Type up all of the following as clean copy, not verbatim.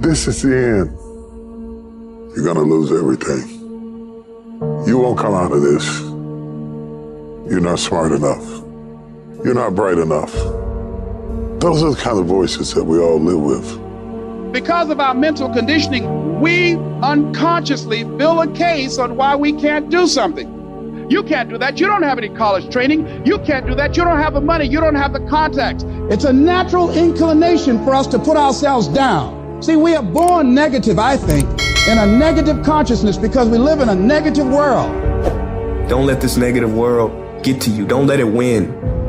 This is the end. You're gonna lose everything. You won't come out of this. You're not smart enough. You're not bright enough. Those are the kind of voices that we all live with. Because of our mental conditioning, we unconsciously build a case on why we can't do something. You can't do that. You don't have any college training. You can't do that. You don't have the money. You don't have the contacts. It's a natural inclination for us to put ourselves down. See, we are born negative, I think, in a negative consciousness because we live in a negative world. Don't let this negative world get to you. Don't let it win.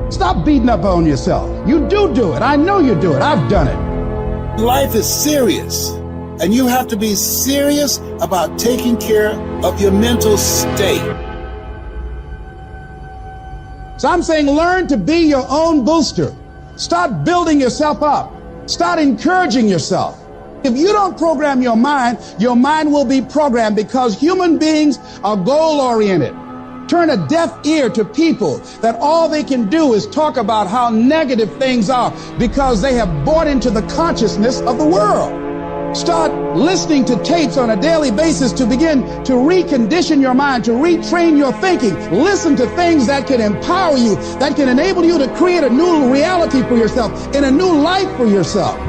Stop beating up on yourself. You do it. I know you do it. I've done it. Life is serious, and you have to be serious about taking care of your mental state. So I'm saying learn to be your own booster. Start building yourself up. Start encouraging yourself. If you don't program your mind will be programmed because human beings are goal-oriented. Turn a deaf ear to people that all they can do is talk about how negative things are because they have bought into the consciousness of the world. Start listening to tapes on a daily basis to begin to recondition your mind, to retrain your thinking. Listen to things that can empower you, that can enable you to create a new reality for yourself and a new life for yourself.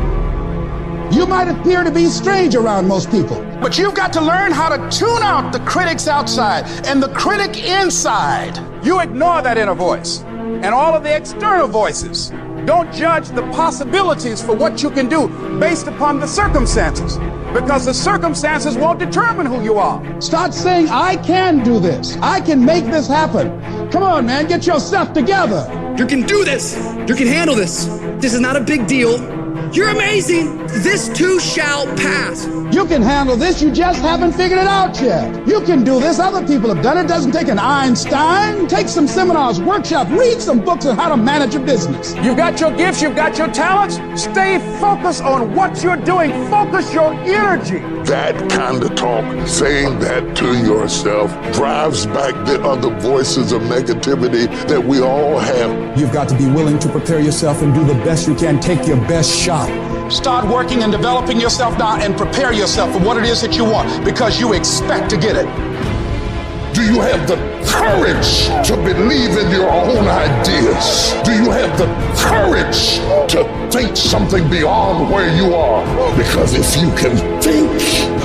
You might appear to be strange around most people, but you've got to learn how to tune out the critics outside and the critic inside. You ignore that inner voice and all of the external voices. Don't judge the possibilities for what you can do based upon the circumstances, because the circumstances won't determine who you are. Start saying, I can do this. I can make this happen. Come on, man, get yourself together. You can do this. You can handle this. This is not a big deal. You're amazing. This too shall pass. You can handle this. You just haven't figured it out yet. You can do this. Other people have done it. It doesn't take an Einstein. Take some seminars, workshops, read some books on how to manage a business. You've got your gifts. You've got your talents. Stay focused on what you're doing. Focus your energy. That kind of talk, saying that to yourself, drives back the other voices of negativity that we all have. You've got to be willing to prepare yourself and do the best you can. Take your best shot. Start working and developing yourself now and prepare yourself for what it is that you want because you expect to get it. Do you have the courage to believe in your own ideas? Do you have the courage to think something beyond where you are? Because if you can think,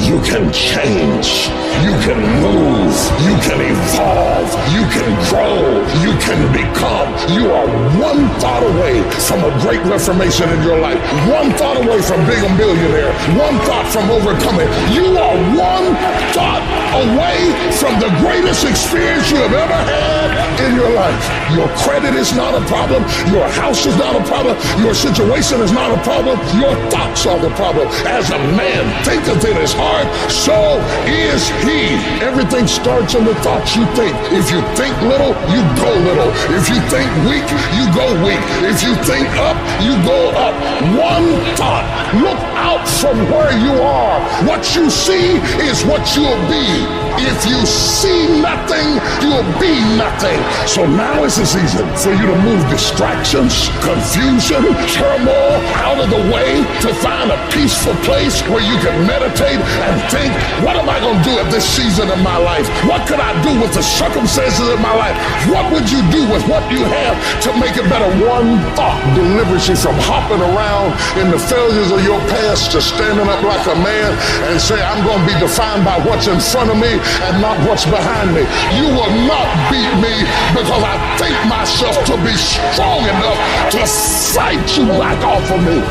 you can change, you can move, you can evolve, you can grow, you can become. You are one thought away from a great reformation in your life, one thought away from being a millionaire, one thought from overcoming. You are one thought away from the greatest experience you have ever had in your life. Your credit is not a problem. Your house is not a problem. Your situation is not a problem. Your thoughts are the problem. As a man thinketh in his heart, so is he. Everything starts in the thoughts you think. If you think little, you go little. If you think weak, you go weak. If you think up, you go up. One thought. Look out from where you are. What you see is what you'll be. If you see nothing, you'll be nothing. So now is the season for you to move distractions, confusion, turmoil out of the way to find a peaceful place where you can meditate and think, what am I going to do at this season of my life? What could I do with the circumstances of my life? What would you do with what you have to make it better? One thought delivers you from hopping around in the failures of your past to standing up like a man and say, I'm going to be defined by what's in front of me and not what's behind me. You will not beat me because I think myself to be strong enough to fight you back off of me.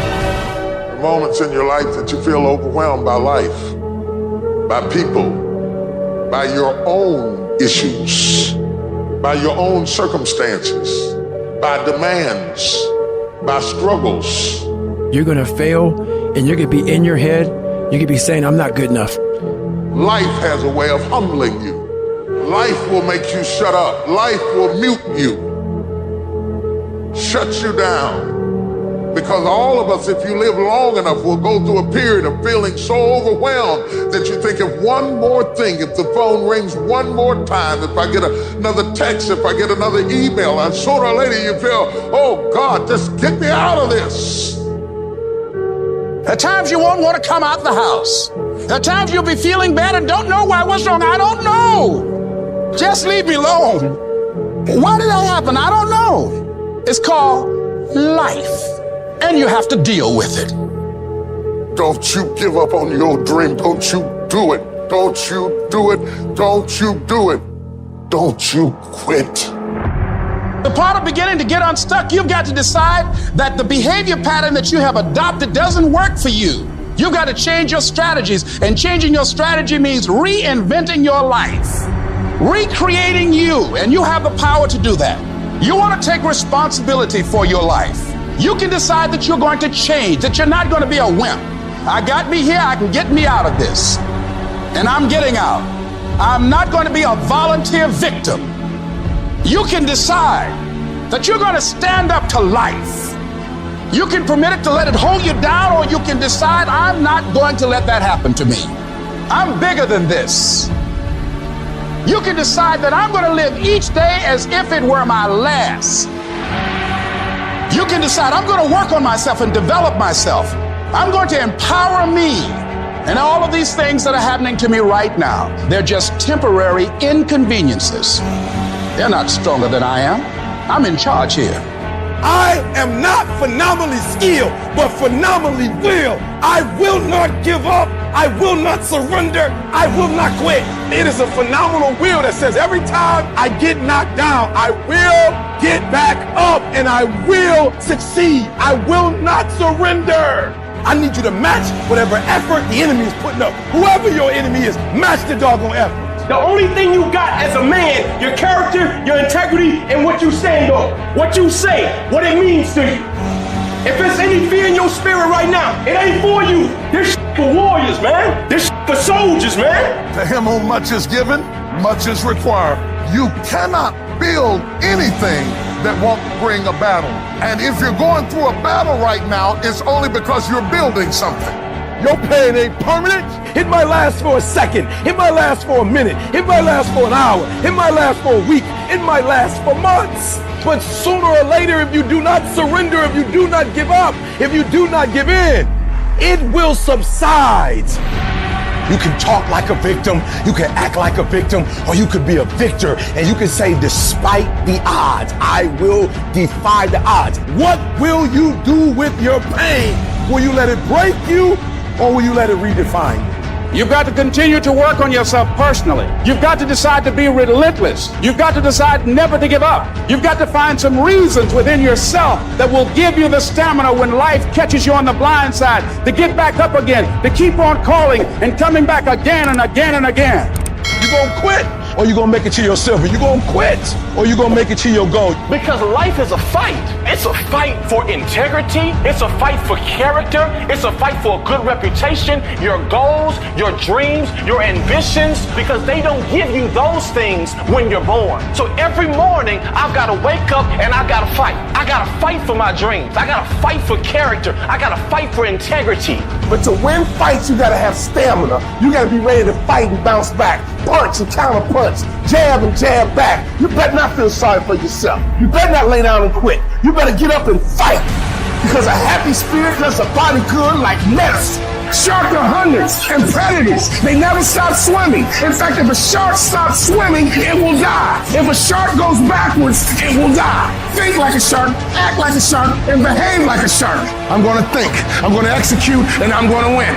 The moments in your life that you feel overwhelmed by life, by people, by your own issues, by your own circumstances, by demands, by struggles. You're going to fail and you're going to be in your head. You're going to be saying, I'm not good enough. Life has a way of humbling you. Life will make you shut up. Life will mute you, shut you down. Because all of us, if you live long enough, will go through a period of feeling so overwhelmed that you think if one more thing, if the phone rings one more time, if I get another text, if I get another email, and sooner or later you feel, oh God, just get me out of this. At times you won't want to come out the house. At times you'll be feeling bad and don't know why. What's wrong? I don't know. Just leave me alone. Why did that happen? I don't know. It's called life, and you have to deal with it. Don't you give up on your dream. Don't you do it. Don't you do it. Don't you do it. Don't you quit. The part of beginning to get unstuck, you've got to decide that the behavior pattern that you have adopted doesn't work for you. You've got to change your strategies, and changing your strategy means reinventing your life, recreating you, and you have the power to do that. You want to take responsibility for your life. You can decide that you're going to change, that you're not going to be a wimp. I got me here, I can get me out of this. And I'm getting out. I'm not going to be a volunteer victim. You can decide that you're going to stand up to life. You can permit it to let it hold you down, or you can decide, I'm not going to let that happen to me. I'm bigger than this. You can decide that I'm going to live each day as if it were my last. You can decide I'm going to work on myself and develop myself. I'm going to empower me. And all of these things that are happening to me right now, they're just temporary inconveniences. They're not stronger than I am. I'm in charge here. I am not phenomenally skilled, but phenomenally willed. I will not give up. I will not surrender. I will not quit. It is a phenomenal will that says every time I get knocked down, I will get back up and I will succeed. I will not surrender. I need you to match whatever effort the enemy is putting up. Whoever your enemy is, match the doggone effort. The only thing you got as a man, your character, your integrity, and what you stand on. What you say, what it means to you. If there's any fear in your spirit right now, it ain't for you. This for warriors, man. This for soldiers, man. To him whom much is given, much is required. You cannot build anything that won't bring a battle. And if you're going through a battle right now, it's only because you're building something. Your pain ain't permanent. It might last for a second. It might last for a minute. It might last for an hour. It might last for a week. It might last for months. But sooner or later, if you do not surrender, if you do not give up, if you do not give in, it will subside. You can talk like a victim, you can act like a victim, or you could be a victor, and you can say, despite the odds, I will defy the odds. What will you do with your pain? Will you let it break you, or will you let it redefine you? You've got to continue to work on yourself personally. You've got to decide to be relentless. You've got to decide never to give up. You've got to find some reasons within yourself that will give you the stamina when life catches you on the blind side to get back up again, to keep on calling and coming back again and again and again. You gonna quit, or you gonna make it to your silver? You gonna quit, or you gonna make it to your goal? Because life is a fight. It's a fight for integrity. It's a fight for character. It's a fight for a good reputation, your goals, your dreams, your ambitions, because they don't give you those things when you're born. So every morning, I've got to wake up and I've got to fight. I got to fight for my dreams. I got to fight for character. I got to fight for integrity. But to win fights, you gotta have stamina. You gotta be ready to fight and bounce back. Punch and counter punch. Jab and jab back. You better not feel sorry for yourself. You better not lay down and quit. You better get up and fight. Because a happy spirit does a body good like medicine. Sharks are hunters and predators. They never stop swimming. In fact, if a shark stops swimming, it will die. If a shark goes backwards, it will die. Think like a shark, act like a shark, and behave like a shark. I'm going to think, I'm going to execute, and I'm going to win.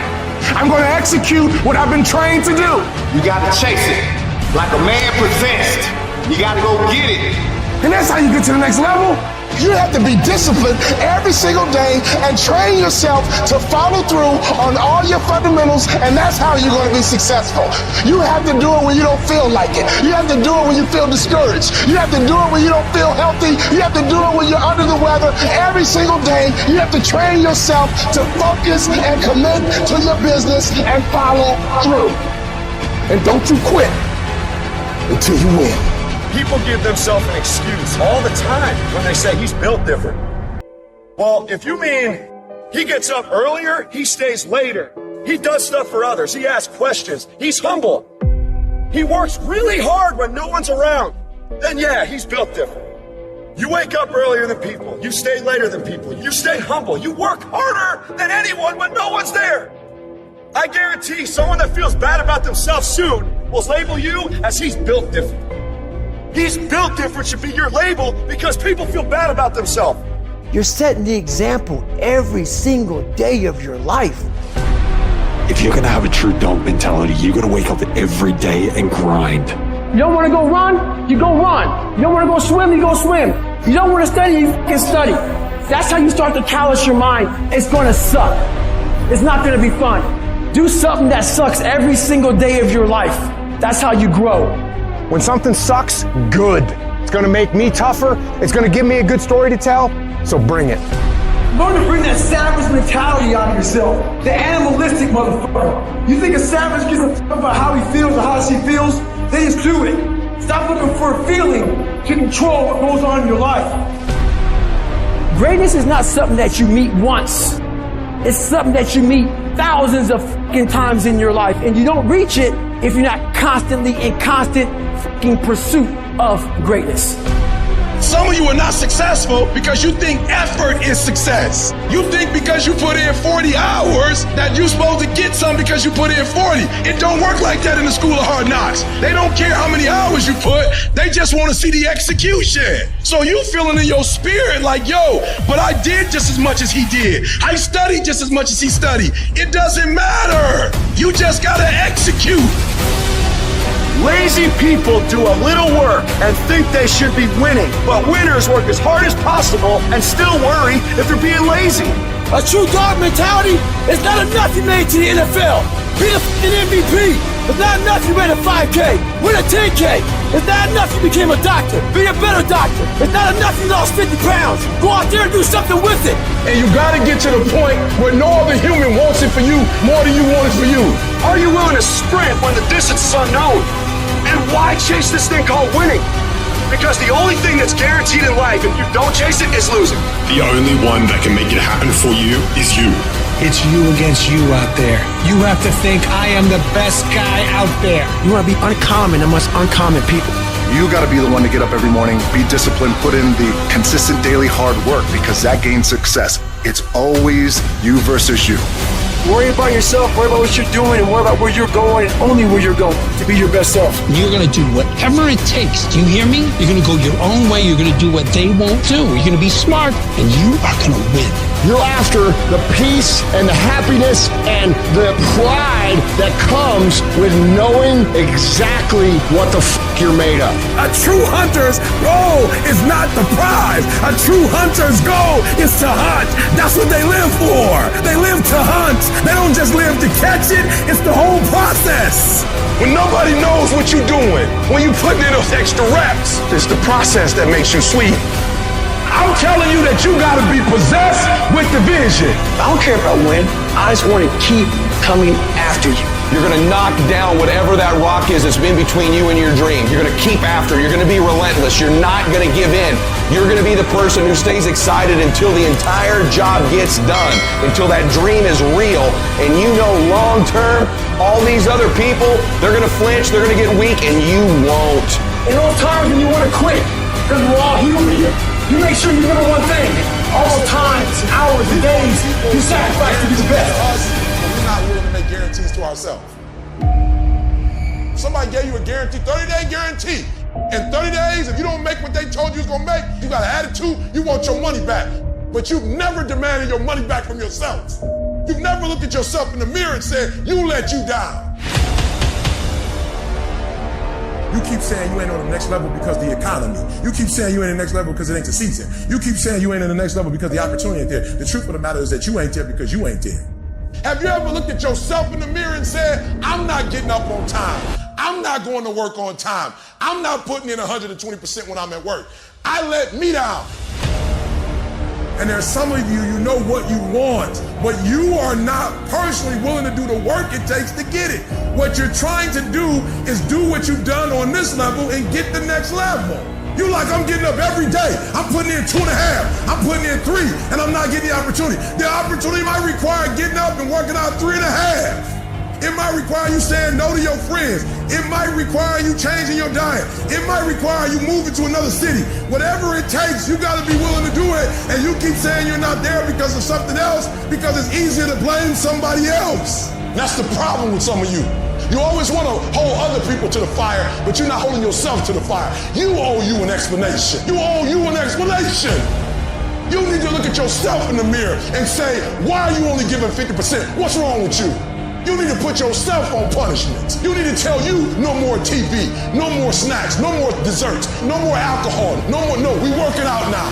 I'm going to execute what I've been trained to do. You got to chase it like a man possessed. You got to go get it. And that's how you get to the next level. You have to be disciplined every single day and train yourself to follow through on all your fundamentals, and that's how you're going to be successful. You have to do it when you don't feel like it. You have to do it when you feel discouraged. You have to do it when you don't feel healthy. You have to do it when you're under the weather. Every single day, you have to train yourself to focus and commit to your business and follow through. And don't you quit until you win. People give themselves an excuse all the time when they say he's built different. Well, if you mean he gets up earlier, he stays later, he does stuff for others, he asks questions, he's humble, he works really hard when no one's around, then yeah, he's built different. You wake up earlier than people. You stay later than people. You stay humble. You work harder than anyone when no one's there. I guarantee someone that feels bad about themselves soon will label you as he's built different. He's built different should be your label because people feel bad about themselves. You're setting the example every single day of your life. If you're gonna have a true dog mentality, you're gonna wake up every day and grind. You don't wanna go run, you go run. You don't wanna go swim, you go swim. You don't wanna study, you can study. That's how you start to callous your mind. It's gonna suck. It's not gonna be fun. Do something that sucks every single day of your life. That's how you grow. When something sucks, good. It's gonna make me tougher. It's gonna give me a good story to tell. So bring it. Learn to bring that savage mentality out of yourself. The animalistic motherfucker. You think a savage gives a fuck about how he feels or how she feels? Then just do it. Stop looking for a feeling to control what goes on in your life. Greatness is not something that you meet once. It's something that you meet thousands of fucking times in your life. And you don't reach it if you're not constantly in constant fucking pursuit of greatness. Some of you are not successful because you think effort is success. You think because you put in 40 hours that you're supposed to get something because you put in 40. It don't work like that in the school of hard knocks. They don't care how many hours you put. They just want to see the execution. So you feeling in your spirit like, yo, but I did just as much as he did. I studied just as much as he studied. It doesn't matter. You just got to execute. Lazy people do a little work and think they should be winning, but winners work as hard as possible and still worry if they're being lazy. A true dog mentality is not enough you made to the NFL. Be the f***ing MVP. It's not enough you ran a 5K. Win a 10K. It's not enough you became a doctor. Be a better doctor. It's not enough you lost 50 pounds. Go out there and do something with it. And you gotta get to the point where no other human wants it for you more than you want it for you. Are you willing to sprint when the distance is unknown? And why chase this thing called winning? Because the only thing that's guaranteed in life, if you don't chase it, is losing. The only one that can make it happen for you is you. It's you against you out there. You have to think I am the best guy out there. You want to be uncommon amongst uncommon people. You got to be the one to get up every morning, be disciplined, put in the consistent daily hard work because that gains success. It's always you versus you. Worry about yourself, worry about what you're doing, and worry about where you're going, and only where you're going to be your best self. You're going to do whatever it takes. Do you hear me? You're going to go your own way. You're going to do what they won't do. You're going to be smart, and you are going to win. You're after the peace and the happiness and the pride that comes with knowing exactly what the you're made of. A true hunter's goal is not the prize. A true hunter's goal is to hunt. That's what they live for. They live to hunt. They don't just live to catch it. It's the whole process. When nobody knows what you're doing, when you're putting in those extra reps, it's the process that makes you sweet. I'm telling you that you gotta be possessed with the vision. I don't care about win. I just want to keep coming after you. You're going to knock down whatever that rock is that's been between you and your dream. You're going to keep after. You're going to be relentless. You're not going to give in. You're going to be the person who stays excited until the entire job gets done, until that dream is real. And you know long term, all these other people, they're going to flinch, they're going to get weak, and you won't. In those times when you want to quit, because we're all human here, you make sure you remember one thing. All those times, hours, and days, you sacrifice to be the best. We're not willing to make guarantees to ourselves. Somebody gave you a guarantee, 30-day guarantee. In 30 days, if you don't make what they told you was gonna make, you got an attitude, you want your money back. But you've never demanded your money back from yourself. You've never looked at yourself in the mirror and said, you let you down. You keep saying you ain't on the next level because of the economy. You keep saying you ain't in the next level because it ain't the season. You keep saying you ain't in the next level because the opportunity ain't there. The truth of the matter is that you ain't there because you ain't there. Have you ever looked at yourself in the mirror and said, I'm not getting up on time. I'm not going to work on time. I'm not putting in 120% when I'm at work. I let me down. And there's some of you, you know what you want, but you are not personally willing to do the work it takes to get it. What you're trying to do is do what you've done on this level and get the next level. You like, I'm getting up every day. I'm putting in 2.5. I'm putting in 3, and I'm not getting the opportunity. The opportunity might require getting up and working out 3.5. It might require you saying no to your friends. It might require you changing your diet. It might require you moving to another city. Whatever it takes, you gotta be willing to do it. And you keep saying you're not there because of something else, because it's easier to blame somebody else. That's the problem with some of you. You always want to hold other people to the fire, but you're not holding yourself to the fire. You owe you an explanation. You owe you an explanation. You need to look at yourself in the mirror and say, why are you only giving 50%? What's wrong with you? You need to put yourself on punishment. You need to tell you no more TV, no more snacks, no more desserts, no more alcohol, no, we working out now.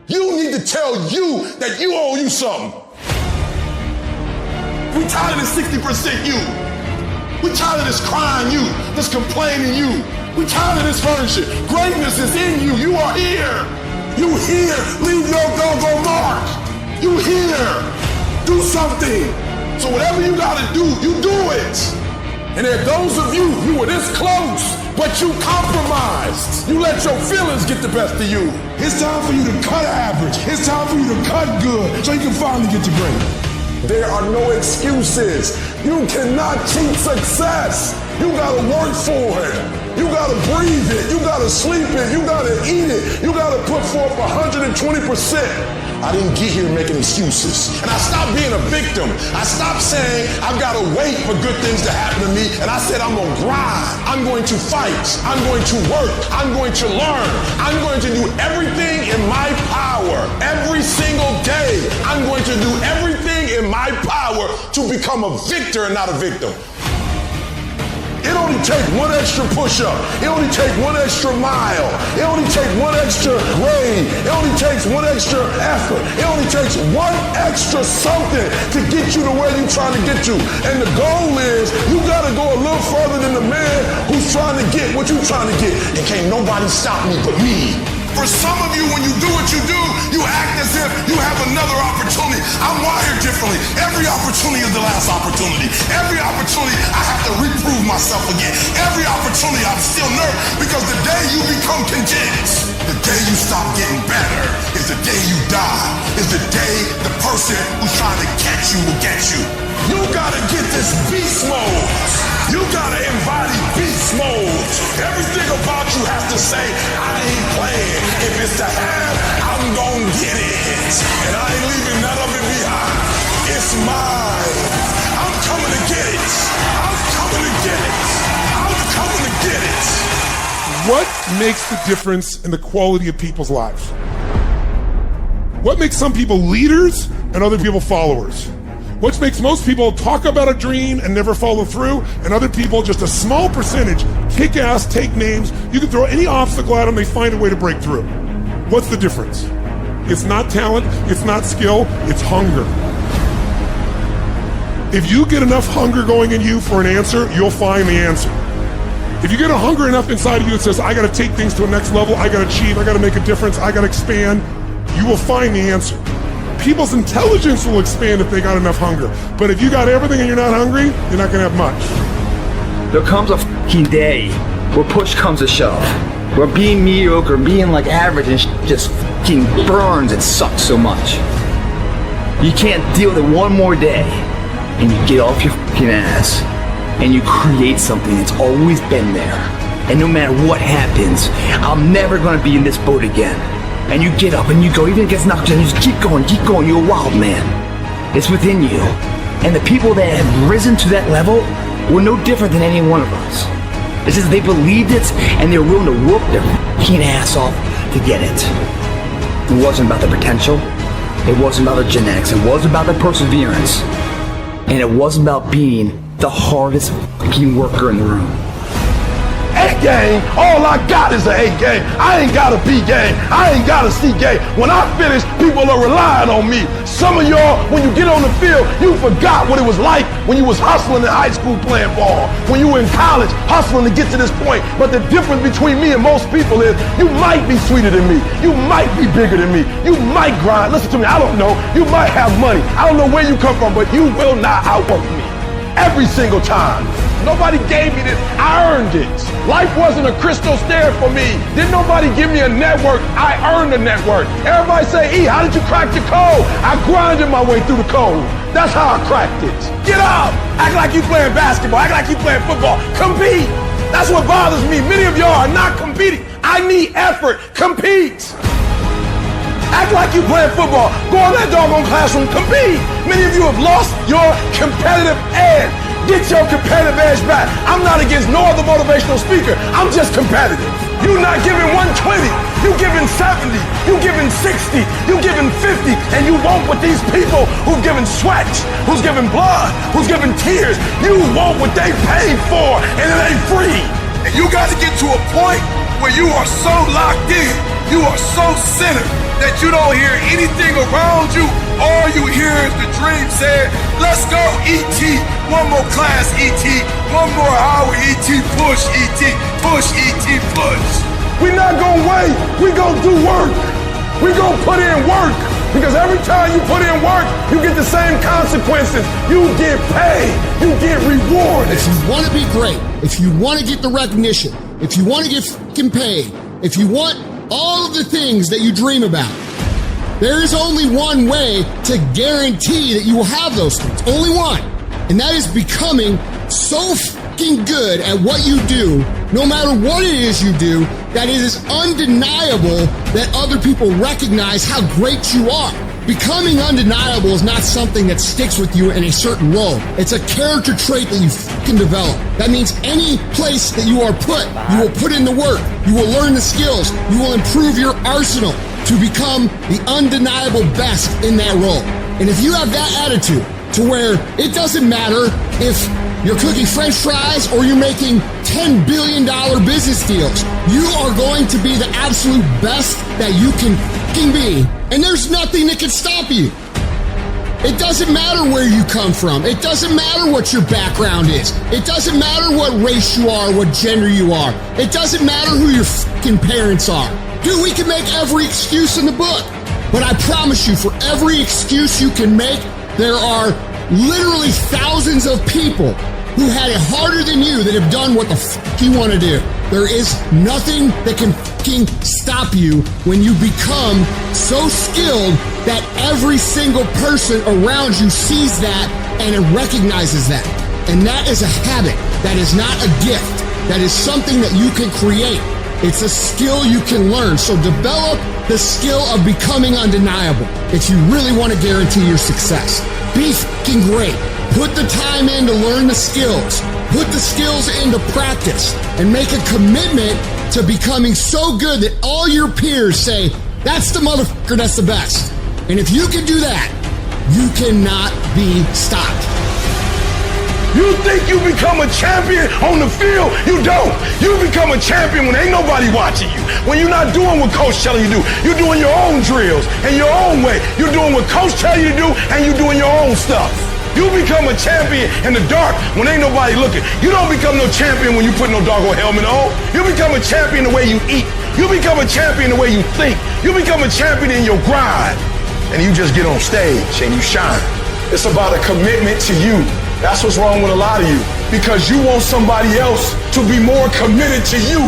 You need to tell you that you owe you something. We tired of this 60% you. We tired of this crying you, this complaining you. We tired of this furniture. Greatness is in you. You are here. You here. Leave your doggone mark. You here. Do something. So whatever you gotta do, you do it. And there are those of you, you were this close, but you compromised. You let your feelings get the best of you. It's time for you to cut average. It's time for you to cut good so you can finally get to great. There are no excuses. You cannot cheat success. You gotta work for it. You gotta breathe it. You gotta sleep it. You gotta eat it. You gotta put forth 120%. I didn't get here making excuses. And I stopped being a victim. I stopped saying I've gotta wait for good things to happen to me. And I said I'm gonna grind. I'm going to fight. I'm going to work. I'm going to learn. I'm going to do everything in my power. Every single day, I'm going to do everything in my power to become a victor and not a victim. It only takes one extra push-up. It only takes one extra mile. It only takes one extra grade. It only takes one extra effort. It only takes one extra something to get you to where you're trying to get to. And the goal is you got to go a little further than the man who's trying to get what you're trying to get. And can't nobody stop me but me. For some of you, when you do what you do, you act as if you have another opportunity. I'm wired differently. Every opportunity is the last opportunity. Every opportunity, I have to reprove myself again. Every opportunity, I'm still nervous because the day you become content, the day you stop getting better, is the day you die, is the day the person who's trying to catch you will get you. You gotta get this beast mode. You gotta embody beast mode. Everything about you has to say, I ain't playing. If it's to have, I'm gonna get it. And I ain't leaving none of it behind. It's mine. I'm coming to get it. I'm coming to get it. I'm coming to get it. What makes the difference in the quality of people's lives? What makes some people leaders and other people followers? What makes most people talk about a dream and never follow through, and other people, just a small percentage, kick ass, take names. You can throw any obstacle at them, they find a way to break through. What's the difference? It's not talent, it's not skill, it's hunger. If you get enough hunger going in you for an answer, you'll find the answer. If you get a hunger enough inside of you that says, I gotta take things to a next level, I gotta achieve, I gotta make a difference, I gotta expand, you will find the answer. People's intelligence will expand if they got enough hunger. But if you got everything and you're not hungry, you're not gonna have much. There comes a fucking day where push comes to shove. Where being mediocre, being like average and just fucking burns and sucks so much. You can't deal with it one more day. And you get off your fucking ass. And you create something that's always been there. And no matter what happens, I'm never gonna be in this boat again. And you get up and you go, even if it gets knocked down, you just keep going, you're a wild man. It's within you. And the people that have risen to that level were no different than any one of us. It's just they believed it and they were willing to work their fucking ass off to get it. It wasn't about the potential, it wasn't about the genetics, it wasn't about the perseverance, and it wasn't about being the hardest fucking worker in the room. A game, all I got is an A game. I ain't got a B game. I ain't got a C game. When I finish, people are relying on me. Some of y'all, when you get on the field, you forgot what it was like when you was hustling in high school playing ball, when you were in college hustling to get to this point. But the difference between me and most people is you might be sweeter than me. You might be bigger than me. You might grind. Listen to me, I don't know. You might have money. I don't know where you come from, but you will not outwork me. Every single time. Nobody gave me this, I earned it. Life wasn't a crystal stair for me. Didn't nobody give me a network, I earned a network. Everybody say, E, how did you crack the code? I grinded my way through the code. That's how I crack this. Get up! Act like you playing basketball. Act like you playing football. Compete! That's what bothers me. Many of y'all are not competing. I need effort. Compete! Act like you playing football. Go in that doggone classroom. Compete! Many of you have lost your competitive edge. Get your competitive edge back. I'm not against no other motivational speaker. I'm just competitive. You're not giving 120. You're giving 70. You're giving 60. You're giving 50. And you want what these people who've given sweat, who's given blood, who's given tears, you want what they paid for, and it ain't free. And you got to get to a point where you are so locked in, you are so centered, that you don't hear anything around you. All you hear is the dream saying, let's go, E.T. One more class, E.T. One more hour, E.T. Push, E.T. Push, E.T. Push. We're not gonna wait. We're gonna do work. We're gonna put in work. Because every time you put in work, you get the same consequences. You get paid. You get rewarded. If you want to be great, if you want to get the recognition, if you want to get fucking paid, if you want all of the things that you dream about, there is only one way to guarantee that you will have those things. Only one. And that is becoming so fucking good at what you do, no matter what it is you do, that it is undeniable that other people recognize how great you are. Becoming undeniable is not something that sticks with you in a certain role. It's a character trait that you fucking develop. That means any place that you are put, you will put in the work, you will learn the skills, you will improve your arsenal to become the undeniable best in that role. And if you have that attitude to where it doesn't matter if you're cooking French fries or you're making $10 billion business deals, you are going to be the absolute best that you can fucking be. And there's nothing that can stop you. It doesn't matter where you come from. It doesn't matter what your background is. It doesn't matter what race you are, what gender you are. It doesn't matter who your fucking parents are. Dude, we can make every excuse in the book. But I promise you, for every excuse you can make, there are literally thousands of people who had it harder than you that have done what the fuck you want to do. There is nothing that can fucking stop you when you become so skilled that every single person around you sees that and it recognizes that. And that is a habit. That is not a gift. That is something that you can create. It's a skill you can learn. So develop the skill of becoming undeniable if you really want to guarantee your success. Be fucking great. Put the time in to learn the skills. Put the skills into practice and make a commitment to becoming so good that all your peers say, that's the motherfucker that's the best. And if you can do that, you cannot be stopped. You think you become a champion on the field? You don't. You become a champion when ain't nobody watching you. When you're not doing what coach telling you to do. You're doing your own drills in your own way. You're doing what coach tell you to do, and you're doing your own stuff. You become a champion in the dark when ain't nobody looking. You don't become no champion when you put no doggone helmet on. You become a champion the way you eat. You become a champion the way you think. You become a champion in your grind. And you just get on stage and you shine. It's about a commitment to you. That's what's wrong with a lot of you. Because you want somebody else to be more committed to you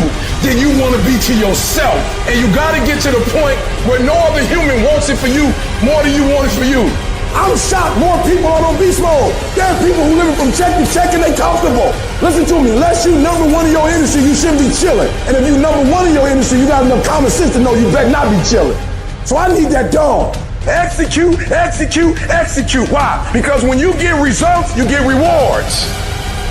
than you want to be to yourself. And you got to get to the point where no other human wants it for you more than you want it for you. I'm shocked more people are on beast mode. There are people who living from check to check and they comfortable. Listen to me, unless you number one in your industry, you shouldn't be chilling. And if you number one in your industry, you got enough common sense to know you better not be chilling. So I need that dog. Execute, execute, execute. Why? Because when you get results, you get rewards.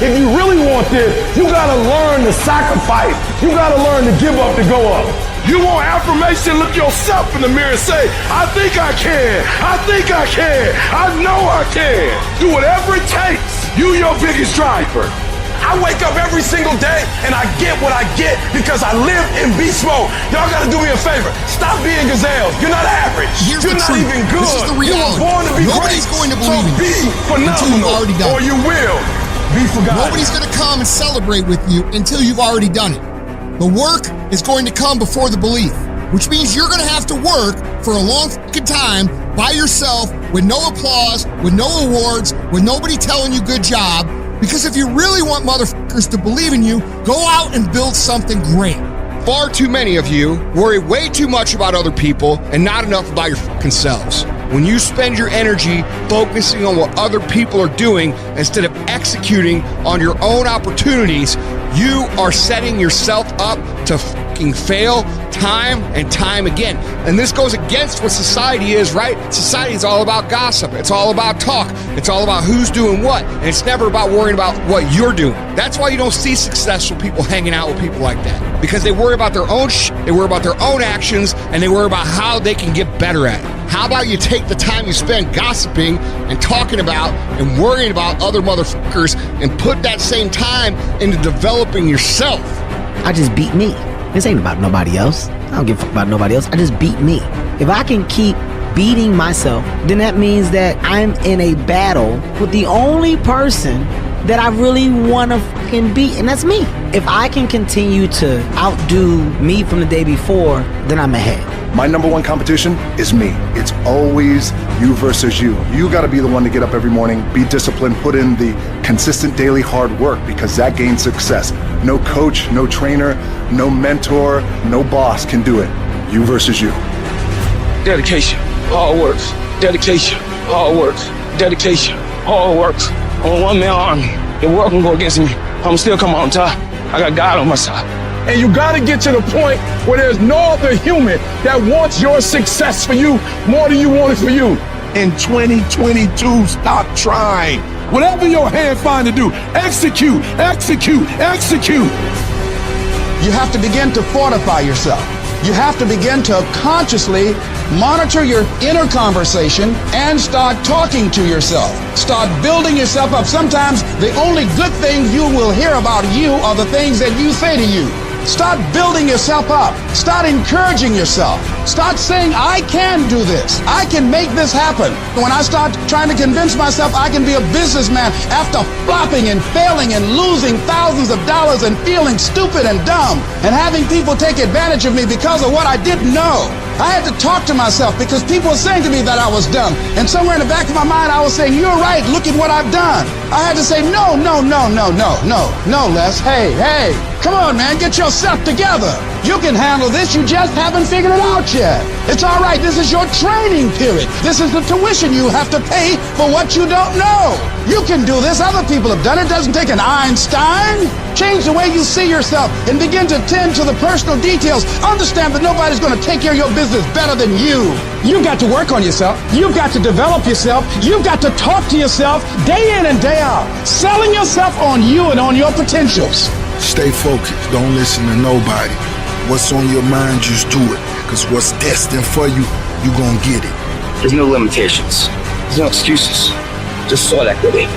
If you really want this, you gotta learn to sacrifice. You gotta learn to give up to go up. You want affirmation, look yourself in the mirror and say, I think I can. I think I can. I know I can. Do whatever it takes. You your biggest driver. I wake up every single day and I get what I get because I live in beast mode. Y'all gotta do me a favor. Stop being gazelles. You're not average. Here's You're the not truth. even good. This is the reality. You were born to be Nobody's great. going to believe in be you until you've phenomenal, already done or it. you will be forgotten. Nobody's going to come and celebrate with you until you've already done it. The work is going to come before the belief, which means you're going to have to work for a long fucking time by yourself with no applause, with no awards, with nobody telling you good job. Because if you really want motherfuckers to believe in you, go out and build something great. Far too many of you worry way too much about other people and not enough about your fucking selves. When you spend your energy focusing on what other people are doing instead of executing on your own opportunities, you are setting yourself up to fucking fail time and time again. And this goes against what society is, right? Society is all about gossip. It's all about talk. It's all about who's doing what. And it's never about worrying about what you're doing. That's why you don't see successful people hanging out with people like that. Because they worry about their own shit, they worry about their own actions, and they worry about how they can get better at it. How about you take the time you spend gossiping and talking about and worrying about other motherfuckers and put that same time into developing yourself? I just beat me. This ain't about nobody else. I don't give a fuck about nobody else. I just beat me. If I can keep beating myself, then that means that I'm in a battle with the only person that I really want to fucking beat, and that's me. If I can continue to outdo me from the day before, then I'm ahead. My number one competition is me. It's always you versus you. You got to be the one to get up every morning, be disciplined, put in the consistent daily hard work, because that gains success. No coach, no trainer, no mentor, no boss can do it. You versus you. Dedication, hard works. Dedication, hard works. Dedication, hard works. I'm a one-man army. The world can go against me. I'm still come on top. I got God on my side. And you got to get to the point where there's no other human that wants your success for you more than you want it for you. In 2022, stop trying. Whatever your hand find to do, execute, execute, execute. You have to begin to fortify yourself. You have to begin to consciously monitor your inner conversation and start talking to yourself. Start building yourself up. Sometimes the only good things you will hear about you are the things that you say to you. Start building yourself up. Start encouraging yourself. Start saying, I can do this. I can make this happen. When I start trying to convince myself I can be a businessman after flopping and failing and losing thousands of dollars and feeling stupid and dumb and having people take advantage of me because of what I didn't know. I had to talk to myself because people were saying to me that I was dumb. And somewhere in the back of my mind, I was saying, you're right, look at what I've done. I had to say, no, Les. Hey, come on, man, get yourself together. You can handle this, you just haven't figured it out yet. It's all right, this is your training period. This is the tuition you have to pay for what you don't know. You can do this, other people have done it. It doesn't take an Einstein. Change the way you see yourself and begin to tend to the personal details. Understand that nobody's going to take care of your business better than you. You've got to work on yourself. You've got to develop yourself. You've got to talk to yourself day in and day out, selling yourself on you and on your potentials. Stay focused. Don't listen to nobody. What's on your mind, just do it. Because what's destined for you, you're going to get it. There's no limitations. There's no excuses. Just sweat equity.